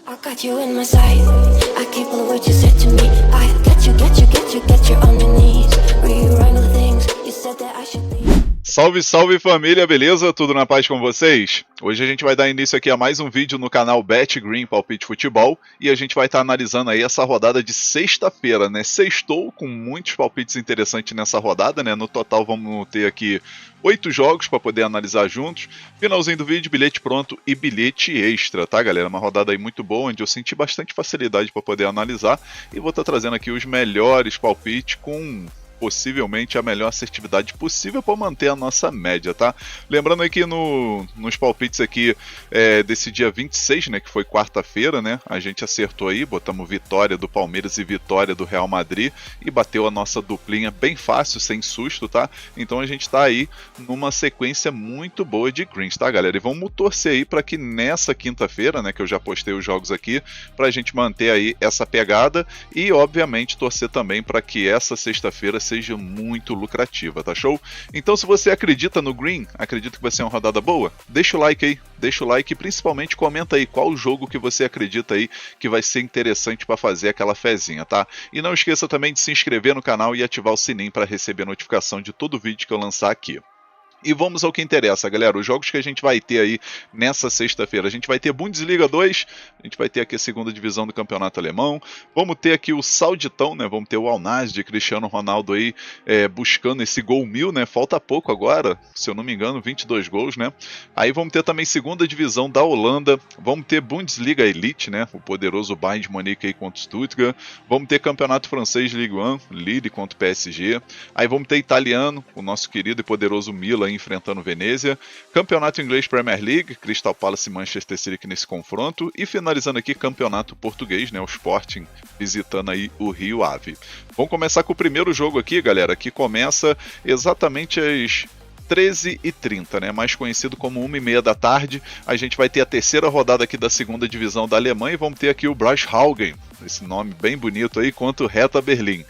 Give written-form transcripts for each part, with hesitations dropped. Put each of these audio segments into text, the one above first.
I got you in my sight. I keep all the words you said to me. I get you on your knees. Rewrite all the things you said that I should be. Salve, salve família, beleza? Tudo na paz com vocês? Hoje a gente vai dar início aqui a mais um vídeo no canal Bet Green Palpite Futebol e a gente vai estar analisando aí essa rodada de sexta-feira, né? Sextou com muitos palpites interessantes nessa rodada, né? No total vamos ter aqui 8 jogos para poder analisar juntos. Finalzinho do vídeo, bilhete pronto e bilhete extra, tá, galera? Uma rodada aí muito boa, onde eu senti bastante facilidade para poder analisar e vou estar trazendo aqui os melhores palpites com possivelmente a melhor assertividade possível para manter a nossa média, tá? Lembrando aí que nos palpites aqui desse dia 26, né, que foi quarta-feira, né, a gente acertou aí, botamos vitória do Palmeiras e vitória do Real Madrid e bateu a nossa duplinha bem fácil, sem susto, tá? Então a gente tá aí numa sequência muito boa de greens, tá, galera? E vamos torcer aí para que nessa quinta-feira, né, que eu já postei os jogos aqui, pra gente manter aí essa pegada e, obviamente, torcer também para que essa sexta-feira seja muito lucrativa, tá show? Então, se você acredita no green, acredita que vai ser uma rodada boa, deixa o like aí, deixa o like e principalmente comenta aí qual jogo que você acredita aí que vai ser interessante para fazer aquela fezinha, tá? E não esqueça também de se inscrever no canal e ativar o sininho para receber a notificação de todo vídeo que eu lançar aqui. E vamos ao que interessa, galera, os jogos que a gente vai ter aí nessa sexta-feira. A gente vai ter Bundesliga 2, a gente vai ter aqui a segunda divisão do campeonato alemão, vamos ter aqui o Sauditão, né? Vamos ter o Al Nassr de Cristiano Ronaldo aí buscando esse gol 1000, né? Falta pouco agora, se eu não me engano, 22 gols, né? Aí vamos ter também segunda divisão da Holanda, vamos ter Bundesliga Elite, né? O poderoso Bayern de Munique aí contra o Stuttgart, vamos ter campeonato francês Ligue 1, Lille contra o PSG, aí vamos ter italiano, o nosso querido e poderoso Milan enfrentando Venezia, campeonato inglês Premier League, Crystal Palace e Manchester City aqui nesse confronto, e finalizando aqui campeonato português, né, o Sporting visitando aí o Rio Ave. Vamos começar com o primeiro jogo aqui, galera, que começa exatamente às 13h30, né? Mais conhecido como 1h30 da tarde. A gente vai ter a terceira rodada aqui da segunda divisão da Alemanha e vamos ter aqui o Braunschweig, esse nome bem bonito aí, contra o Hertha Berlim.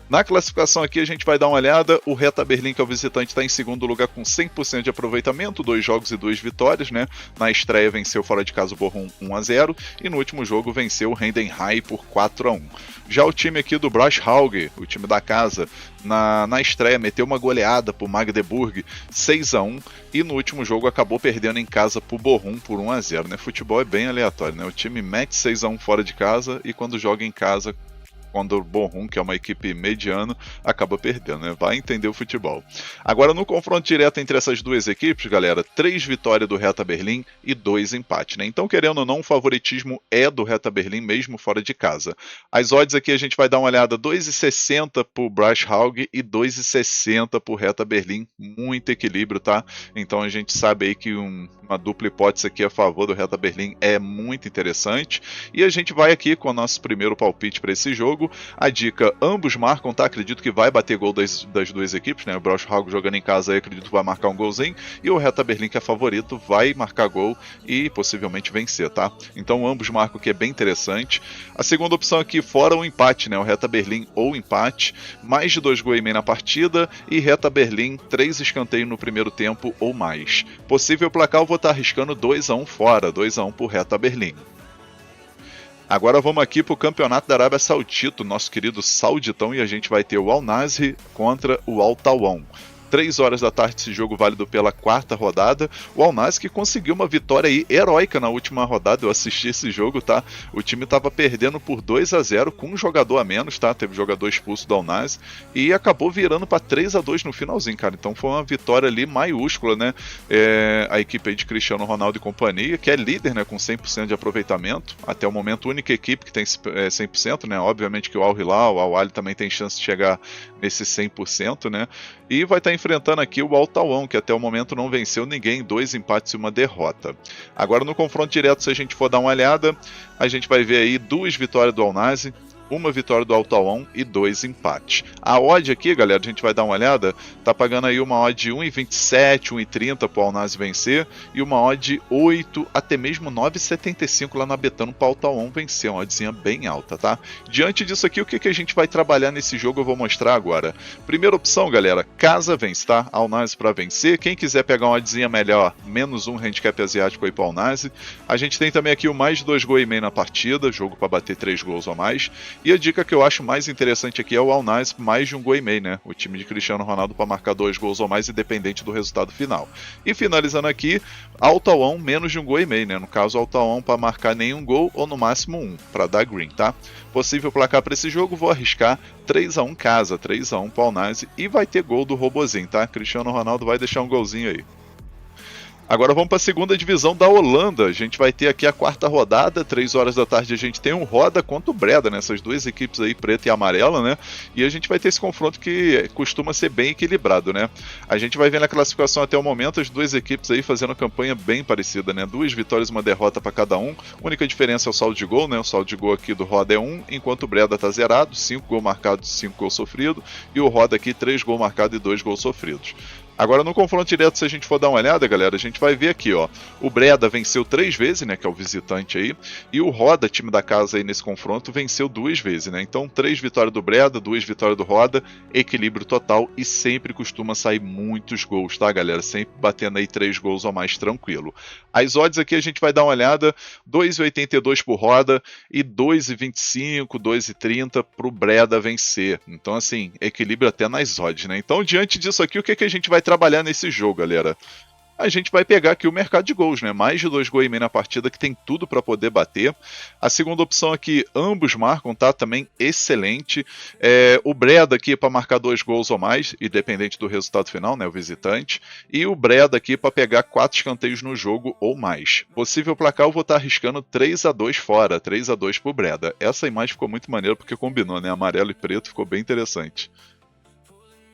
Na classificação aqui a gente vai dar uma olhada, o Hertha Berlim, que é o visitante, está em segundo lugar com 100% de aproveitamento, 2 jogos e 2 vitórias, né? Na estreia venceu fora de casa o Bochum 1-0 e no último jogo venceu o Heidenheim por 4-1. Já o time aqui do Braunschweig, o time da casa, na estreia meteu uma goleada por Magdeburg 6-1 e no último jogo acabou perdendo em casa por Bochum por 1-0, né? Futebol é bem aleatório, né? O time mete 6-1 fora de casa e quando joga em casa, quando o Bochum, que é uma equipe mediana, acaba perdendo, né? Vai entender o futebol. Agora, no confronto direto entre essas duas equipes, galera, 3 vitórias do Hertha Berlim e 2 empates, né? Então, querendo ou não, o favoritismo é do Hertha Berlim, mesmo fora de casa. As odds aqui a gente vai dar uma olhada, 2,60 para o Braunschweig e 2,60 para o Hertha Berlim, muito equilíbrio, tá? Então, a gente sabe aí que uma dupla hipótese aqui a favor do Hertha Berlim é muito interessante. E a gente vai aqui com o nosso primeiro palpite para esse jogo. A dica, ambos marcam, tá? Acredito que vai bater gol das duas equipes, né? O Braunschweig jogando em casa aí, acredito que vai marcar um golzinho. E o Hertha Berlim, que é favorito, vai marcar gol e possivelmente vencer, tá? Então ambos marcam, que é bem interessante. A segunda opção aqui, fora o empate, né? O Hertha Berlim ou empate, mais de 2 gols e meio na partida e Hertha Berlim, 3 escanteios no primeiro tempo ou mais. Possível placar, eu vou estar arriscando 2-1 fora, 2-1 por Hertha Berlim. Agora vamos aqui para o campeonato da Arábia Saudita, o nosso querido Sauditão, e a gente vai ter o Al Nassr contra o Al Tawon. 3 horas da tarde, esse jogo válido pela quarta rodada. O Al Nassr que conseguiu uma vitória aí heróica na última rodada. Eu assisti esse jogo, tá? O time estava perdendo por 2-0 com um jogador a menos, tá? Teve jogador expulso do Al Nassr e acabou virando para 3-2 no finalzinho, cara. Então foi uma vitória ali maiúscula, né? A equipe aí de Cristiano Ronaldo e companhia, que é líder, né? Com 100% de aproveitamento. Até o momento, única equipe que tem 100%, né? Obviamente que o Al Hilal, o Al Ahly também tem chance de chegar nesse 100%, né? E vai estar enfrentando aqui o Al Tawon, que até o momento não venceu ninguém, 2 empates e 1 derrota. Agora no confronto direto, se a gente for dar uma olhada, a gente vai ver aí 2 vitórias do Al Nassr, uma vitória do Autawan e 2 empates. A odd aqui, galera, a gente vai dar uma olhada, tá pagando aí uma odd de 1,27, 1,30 pro Al-Nassr vencer e uma odd de 8 até mesmo 9,75 lá na Betano pro Autawan vencer, uma oddzinha bem alta, tá? Diante disso aqui, o que a gente vai trabalhar nesse jogo eu vou mostrar agora. Primeira opção, galera, casa vence, tá? Al-Nassr para vencer. Quem quiser pegar uma oddzinha melhor, menos um handicap asiático aí pro Al-Nassr. A gente tem também aqui o mais 2 gols e meio na partida, jogo para bater 3 gols ou mais. E a dica que eu acho mais interessante aqui é o Al-Nassr mais de um gol e meio, né? O time de Cristiano Ronaldo para marcar 2 gols ou mais, independente do resultado final. E finalizando aqui, Autawan menos de um gol e meio, né? No caso, Autawan para marcar nenhum gol ou no máximo um, para dar green, tá? Possível placar para esse jogo, vou arriscar 3-1 casa, 3-1 pro Al-Nassr e vai ter gol do robozinho, tá? Cristiano Ronaldo vai deixar um golzinho aí. Agora vamos para a segunda divisão da Holanda. A gente vai ter aqui a quarta rodada, 3 horas da tarde a gente tem um Roda contra o Breda, né? Essas duas equipes aí, preta e amarela, né? E a gente vai ter esse confronto que costuma ser bem equilibrado, né? A gente vai ver na classificação até o momento as duas equipes aí fazendo campanha bem parecida, né? 2 vitórias e 1 derrota para cada um. A única diferença é o saldo de gol, né? O saldo de gol aqui do Roda é 1, enquanto o Breda tá zerado, 5 gols marcados, 5 gols sofridos. E o Roda aqui, 3 gols marcados e 2 gols sofridos. Agora no confronto direto, se a gente for dar uma olhada, galera, a gente vai ver aqui, ó, o Breda venceu 3 vezes, né, que é o visitante aí, e o Roda, time da casa aí nesse confronto, venceu 2 vezes, né, então 3 vitórias do Breda, 2 vitórias do Roda, equilíbrio total e sempre costuma sair muitos gols, tá, galera, sempre batendo aí 3 gols ou mais tranquilo. As odds aqui a gente vai dar uma olhada, 2,82 pro Roda e 2,25, 2,30 pro Breda vencer, então assim, equilíbrio até nas odds, né, então diante disso aqui, o que a gente vai trabalhar nesse jogo, galera? A gente vai pegar aqui o mercado de gols, né? Mais de 2 gols e meio na partida, que tem tudo para poder bater. A segunda opção aqui, ambos marcam, tá? Também excelente. O Breda aqui para marcar 2 gols ou mais, independente do resultado final, né? O visitante. E o Breda aqui para pegar 4 escanteios no jogo ou mais. Possível placar, eu vou estar arriscando 3-2 fora, 3-2 pro Breda. Essa imagem ficou muito maneira porque combinou, né? Amarelo e preto, ficou bem interessante.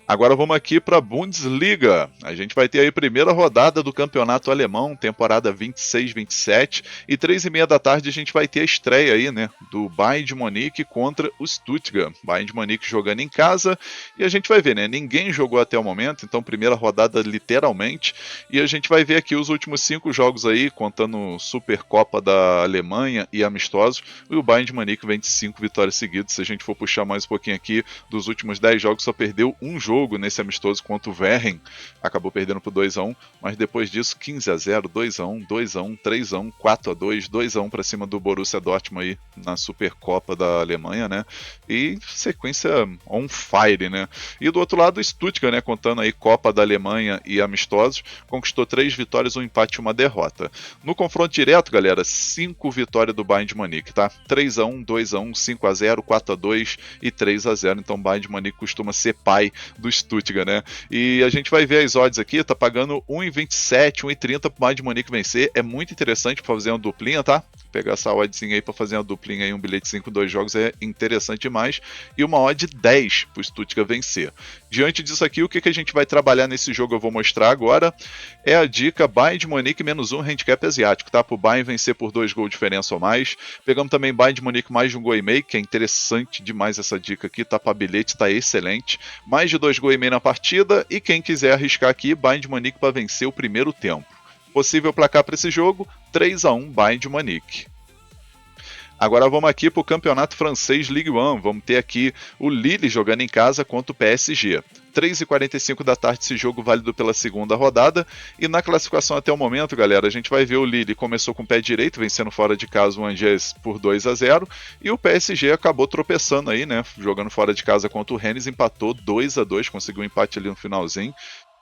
Agora vamos aqui para a Bundesliga. A gente vai ter aí a primeira rodada do campeonato alemão, temporada 26-27, e 3h30 da tarde a gente vai ter a estreia aí, né, do Bayern de Munique contra o Stuttgart. Bayern de Munique jogando em casa, e a gente vai ver, né, ninguém jogou até o momento, então primeira rodada literalmente, e a gente vai ver aqui os últimos 5 jogos aí, contando Supercopa da Alemanha e amistosos, e o Bayern de Munique vem de 5 vitórias seguidas. Se a gente for puxar mais um pouquinho aqui, dos últimos 10 jogos só perdeu um jogo nesse amistoso contra o Werren, acabou perdendo por 2-1, mas depois disso 15-0, 2-1, 2-1, 3-1, 4-2, 2-1 para cima do Borussia Dortmund aí na Supercopa da Alemanha, né? E sequência on fire, né? E do outro lado o Stuttgart, né, contando aí Copa da Alemanha e amistosos, conquistou 3 vitórias, 1 empate e 1 derrota. No confronto direto, galera, 5 vitórias do Bayern de Munique, tá? 3-1, 2-1, 5-0, 4-2 e 3-0. Então o Bayern de Munique costuma ser pai do Stuttgart, né? E a gente vai ver as odds aqui, tá pagando 1,27, 1,30 pro Bayern de Munique vencer. É muito interessante pra fazer uma duplinha, tá? Pegar essa oddzinha aí pra fazer uma duplinha aí, um bilhetezinho com 2 jogos é interessante demais. E uma odd 10 pro Stuttgart vencer. Diante disso aqui, o que a gente vai trabalhar nesse jogo eu vou mostrar agora é a dica Bayern de Munique menos 1 handicap asiático, tá? Pro Bayern vencer por 2 gols de diferença ou mais. Pegamos também Bayern de Munique mais de 1 gol e meio, que é interessante demais essa dica aqui, tá? Pra bilhete, tá excelente. Mais de 2 gols e meio na partida, e quem quiser arriscar aqui, Bayern de Munique para vencer o primeiro tempo. Possível placar para esse jogo, 3-1 Bayern de Munique. Agora vamos aqui para o campeonato francês Ligue 1, vamos ter aqui o Lille jogando em casa contra o PSG. 3h45 da tarde esse jogo válido pela segunda rodada, e na classificação até o momento, galera, a gente vai ver o Lille começou com o pé direito, vencendo fora de casa o Angers por 2-0, e o PSG acabou tropeçando aí, né, jogando fora de casa contra o Rennes, empatou 2-2, conseguiu um empate ali no finalzinho.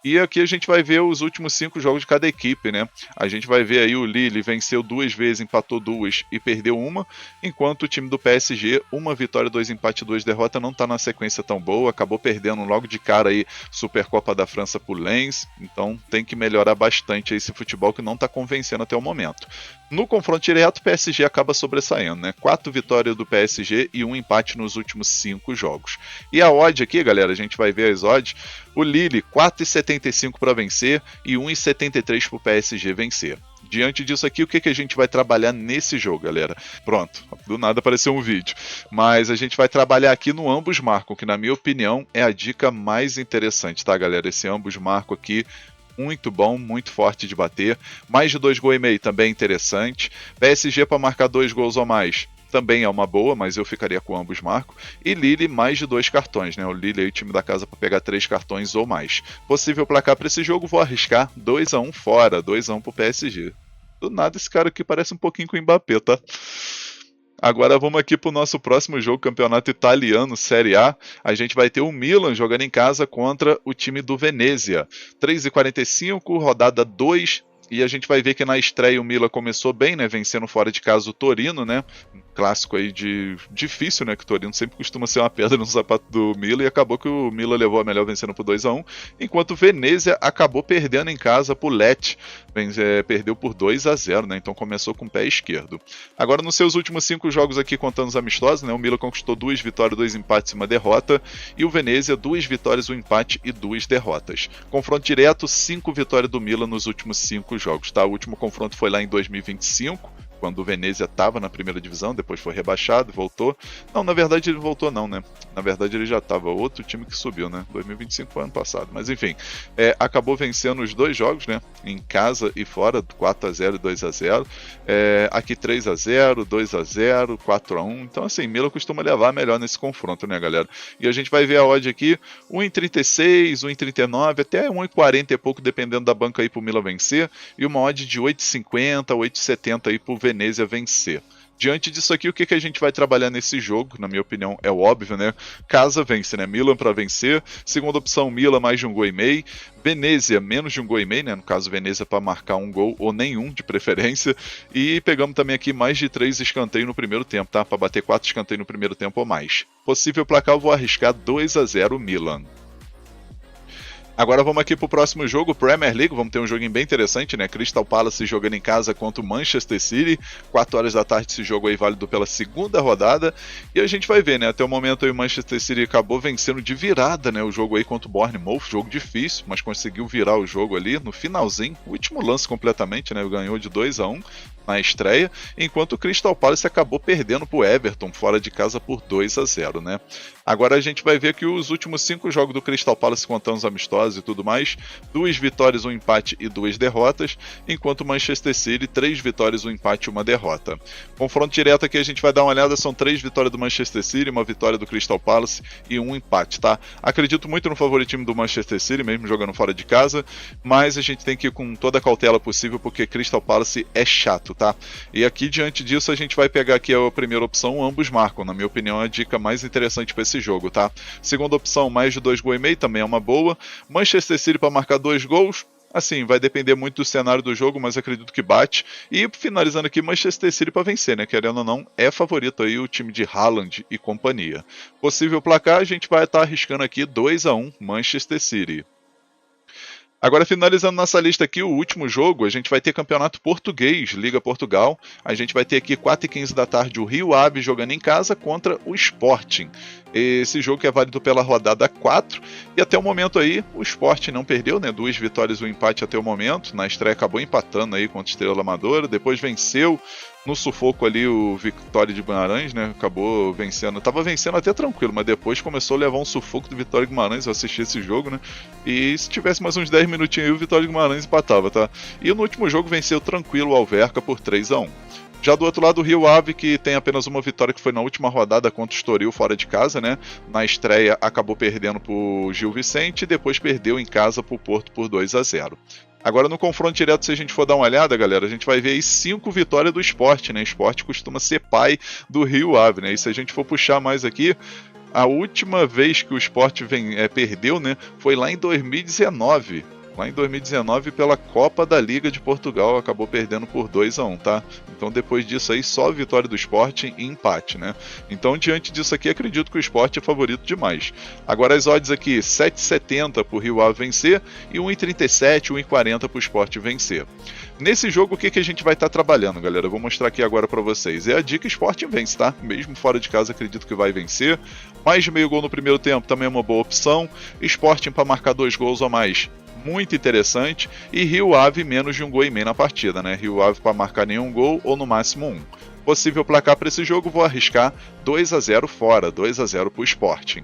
E aqui a gente vai ver os últimos 5 jogos de cada equipe, né? A gente vai ver aí o Lille venceu 2 vezes, empatou 2 e perdeu 1, enquanto o time do PSG, 1 vitória, 2 empate, 2 derrota, não tá na sequência tão boa, acabou perdendo logo de cara aí Supercopa da França por Lens, então tem que melhorar bastante aí esse futebol que não tá convencendo até o momento. No confronto direto, o PSG acaba sobressaindo, né? 4 vitórias do PSG e 1 empate nos últimos 5 jogos. E a odd aqui, galera, a gente vai ver as odds. O Lille, 4,75 para vencer e 1,73 para o PSG vencer. Diante disso aqui, o que a gente vai trabalhar nesse jogo, galera? Pronto, do nada apareceu um vídeo. Mas a gente vai trabalhar aqui no ambos marcam, que na minha opinião é a dica mais interessante, tá, galera? Esse ambos marcam aqui, muito bom, muito forte de bater. Mais de 2,5 gols também interessante. PSG para marcar 2 gols ou mais também é uma boa, mas eu ficaria com ambos marcos. E Lille, mais de 2 cartões, né? O Lille aí, o time da casa, para pegar 3 cartões ou mais. Possível placar para esse jogo, vou arriscar 2-1 fora, 2-1 pro PSG. Do nada, esse cara aqui parece um pouquinho com o Mbappé, tá? Agora vamos aqui pro nosso próximo jogo, Campeonato Italiano, Série A. A gente vai ter o Milan jogando em casa contra o time do Venezia. 3h45, rodada 2. E a gente vai ver que na estreia o Milan começou bem, né? Vencendo fora de casa o Torino, né? Um clássico aí de difícil, né? Que o Torino sempre costuma ser uma pedra no sapato do Milan. E acabou que o Milan levou a melhor vencendo por 2-1. Enquanto o Venezia acabou perdendo em casa pro Lecce. Perdeu por 2-0, né? Então começou com o pé esquerdo. Agora nos seus últimos 5 jogos aqui, contando os amistosos, né? O Milan conquistou 2 vitórias, 2 empates e uma derrota. E o Venezia, 2 vitórias, 1 empate e 2 derrotas. Confronto direto, 5 vitórias do Milan nos últimos 5 jogos, tá? O último confronto foi lá em 2025, quando o Venezia estava na primeira divisão, depois foi rebaixado, voltou. Não, na verdade ele voltou não, né? Na verdade ele já estava, outro time que subiu, né? 2025 foi ano passado, mas enfim. Acabou vencendo os 2 jogos, né? Em casa e fora, 4-0 e 2-0. Aqui 3-0, 2-0, 4-1. Então assim, Milan costuma levar melhor nesse confronto, né, galera? E a gente vai ver a odd aqui, 1,36, 1,39, até 1,40 e pouco, dependendo da banca aí pro Milan vencer. E uma odd de 8,50, 8,70 aí pro Venezia vencer. Diante disso aqui, o que a gente vai trabalhar nesse jogo? Na minha opinião, é óbvio, né? Casa vence, né? Milan para vencer. Segunda opção, Milan mais de 1,5 gols. Venezia, menos de 1,5 gols, né? No caso, Venezia para marcar 1 gol ou nenhum, de preferência. E pegamos também aqui mais de 3 escanteios no primeiro tempo, tá? Para bater 4 escanteios no primeiro tempo ou mais. Possível placar, eu vou arriscar 2-0 Milan. Agora vamos aqui pro próximo jogo, Premier League. Vamos ter um joguinho bem interessante, né? Crystal Palace jogando em casa contra o Manchester City. 4 horas da tarde esse jogo aí, válido pela segunda rodada. E a gente vai ver, né? Até o momento aí o Manchester City acabou vencendo de virada, né? O jogo aí contra o Bournemouth. Jogo difícil, mas conseguiu virar o jogo ali no finalzinho. O último lance completamente, né? Ganhou de 2-1 na estreia. Enquanto o Crystal Palace acabou perdendo pro Everton fora de casa por 2-0, né? Agora a gente vai ver que os últimos 5 jogos do Crystal Palace, contando os amistosos e tudo mais, 2 vitórias, 1 empate e 2 derrotas, enquanto o Manchester City, 3 vitórias, 1 empate e 1 derrota. Confronto direto aqui a gente vai dar uma olhada, são 3 vitórias do Manchester City, 1 vitória do Crystal Palace e 1 empate, tá? Acredito muito no favoritismo do Manchester City, mesmo jogando fora de casa, mas a gente tem que ir com toda a cautela possível, porque Crystal Palace é chato, tá? E aqui, diante disso, a gente vai pegar aqui a primeira opção, ambos marcam, na minha opinião é a dica mais interessante para esse jogo, tá? Segunda opção, mais de 2,5 gols também é uma boa. Manchester City para marcar 2 gols, assim, vai depender muito do cenário do jogo, mas acredito que bate. E finalizando aqui, Manchester City para vencer, né? Querendo ou não, é favorito aí o time de Haaland e companhia. Possível placar, a gente vai estar arriscando aqui 2-1 Manchester City. Agora, finalizando nossa lista aqui, o último jogo, a gente vai ter Campeonato Português, Liga Portugal. A gente vai ter aqui 4h15 da tarde o Rio Ave jogando em casa contra o Sporting. Esse jogo que é válido pela rodada 4. E até o momento aí, o Sporting não perdeu, né? 2 vitórias e 1 empate até o momento. Na estreia acabou empatando aí contra o Estrela Amadora. Depois venceu no sufoco ali o Vitória de Guimarães, né? Acabou vencendo. Tava vencendo até tranquilo, mas depois começou a levar um sufoco do Vitória de Guimarães. Eu assisti esse jogo, né? E se tivesse mais uns 10 minutinhos aí, o Vitória de Guimarães empatava, tá? E no último jogo venceu tranquilo o Alverca por 3-1. Já do outro lado, o Rio Ave, que tem apenas uma vitória, que foi na última rodada contra o Estoril fora de casa, né? Na estreia acabou perdendo pro Gil Vicente e depois perdeu em casa pro Porto por 2-0. Agora no confronto direto, se a gente for dar uma olhada, galera, a gente vai ver aí 5 vitórias do Sport, né? O Sport costuma ser pai do Rio Ave, né? E se a gente for puxar mais aqui, a última vez que o Sport perdeu, né? Foi lá em 2019. Lá em 2019, pela Copa da Liga de Portugal, acabou perdendo por 2-1, tá? Então depois disso aí, só vitória do Sporting e empate, né? Então diante disso aqui, acredito que o Sport é favorito demais. Agora as odds aqui, 7,70 para o Rio Ave vencer e 1,37, 1,40 para o Sport vencer. Nesse jogo, o que a gente vai estar trabalhando, galera? Eu vou mostrar aqui agora para vocês. É a dica Sporting vence, tá? Mesmo fora de casa, acredito que vai vencer. Mais de meio gol no primeiro tempo também é uma boa opção. Sporting para marcar 2 gols ou mais. muito interessante, e Rio Ave menos de 1,5 gols na partida, né? Rio Ave para marcar nenhum gol ou no máximo 1. Possível placar para esse jogo, vou arriscar 2-0 fora, 2-0 para o Sporting.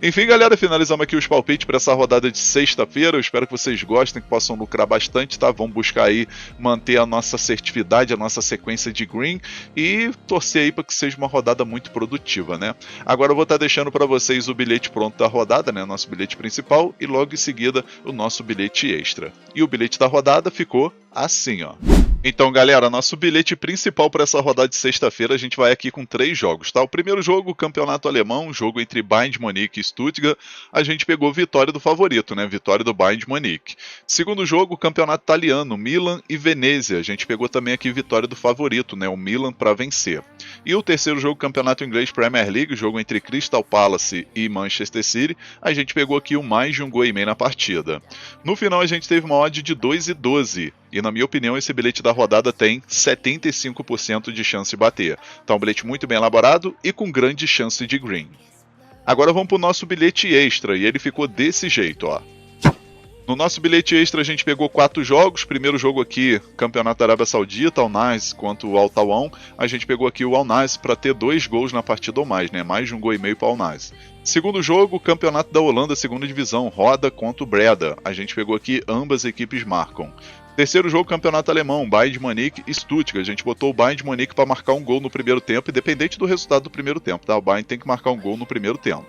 Enfim, galera, finalizamos aqui os palpites para essa rodada de sexta-feira. Eu espero que vocês gostem, que possam lucrar bastante, tá? Vamos buscar aí manter a nossa assertividade, a nossa sequência de green e torcer aí para que seja uma rodada muito produtiva, né? Agora eu vou estar deixando para vocês o bilhete pronto da rodada, né? Nosso bilhete principal e logo em seguida o nosso bilhete extra. E o bilhete da rodada ficou assim, ó. Então, galera, nosso bilhete principal para essa rodada de sexta-feira, a gente vai aqui com 3 jogos, tá? O primeiro jogo, Campeonato Alemão, jogo entre Bayern de Munique e Stuttgart, a gente pegou vitória do favorito, né? Vitória do Bayern de Munique. Segundo jogo, Campeonato Italiano, Milan e Venezia, a gente pegou também aqui vitória do favorito, né? O Milan para vencer. E o terceiro jogo, Campeonato Inglês Premier League, jogo entre Crystal Palace e Manchester City, a gente pegou aqui o mais de 1,5 gols na partida. No final, a gente teve uma odd de 2,12. E na minha opinião, esse bilhete da rodada tem 75% de chance de bater. Então, um bilhete muito bem elaborado e com grande chance de green. Agora vamos para o nosso bilhete extra, e ele ficou desse jeito, ó. No nosso bilhete extra a gente pegou 4 jogos. Primeiro jogo aqui, Campeonato da Arábia Saudita, Al Nassr contra o Al Tawon. A gente pegou aqui o Al Nassr para ter 2 gols na partida ou mais, né? Mais de 1,5 gols para o Al Nassr. Segundo jogo, Campeonato da Holanda, segunda divisão, Roda contra o Breda. A gente pegou aqui, ambas equipes marcam. Terceiro jogo, Campeonato Alemão, Bayern de Munique e Stuttgart. A gente botou o Bayern de Munique para marcar um gol no primeiro tempo, independente do resultado do primeiro tempo, tá? O Bayern tem que marcar um gol no primeiro tempo.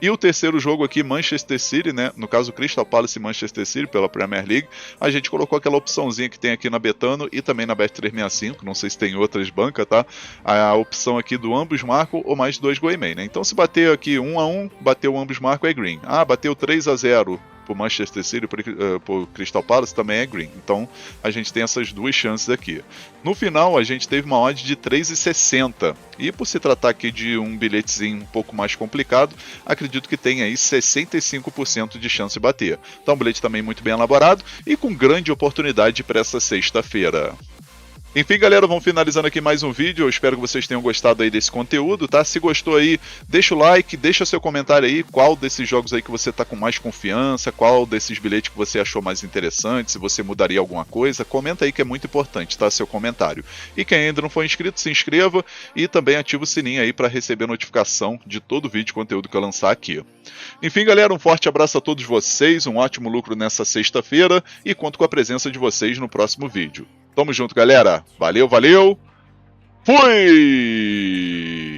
E o terceiro jogo aqui, Manchester City, né? No caso, Crystal Palace e Manchester City pela Premier League. A gente colocou aquela opçãozinha que tem aqui na Betano e também na Bet365. Não sei se tem outras bancas, tá? A opção aqui do ambos marcam ou mais 2,5 gols, né? Então, se bater aqui 1-1, bateu ambos marcam é green. Ah, bateu 3-0 por Manchester City, por Crystal Palace, também é green. Então, a gente tem essas 2 chances aqui. No final, a gente teve uma odd de 3,60. E por se tratar aqui de um bilhetezinho um pouco mais complicado, acredito que tem aí 65% de chance de bater. Então, um bilhete também muito bem elaborado e com grande oportunidade para essa sexta-feira. Enfim, galera, vamos finalizando aqui mais um vídeo. Eu espero que vocês tenham gostado aí desse conteúdo, tá? Se gostou aí, deixa o like, deixa seu comentário aí, qual desses jogos aí que você tá com mais confiança, qual desses bilhetes que você achou mais interessante, se você mudaria alguma coisa, comenta aí que é muito importante, tá? Seu comentário. E quem ainda não for inscrito, se inscreva e também ativa o sininho aí para receber notificação de todo vídeo e conteúdo que eu lançar aqui. Enfim, galera, um forte abraço a todos vocês, um ótimo lucro nessa sexta-feira e conto com a presença de vocês no próximo vídeo. Tamo junto, galera. Valeu, valeu. Fui!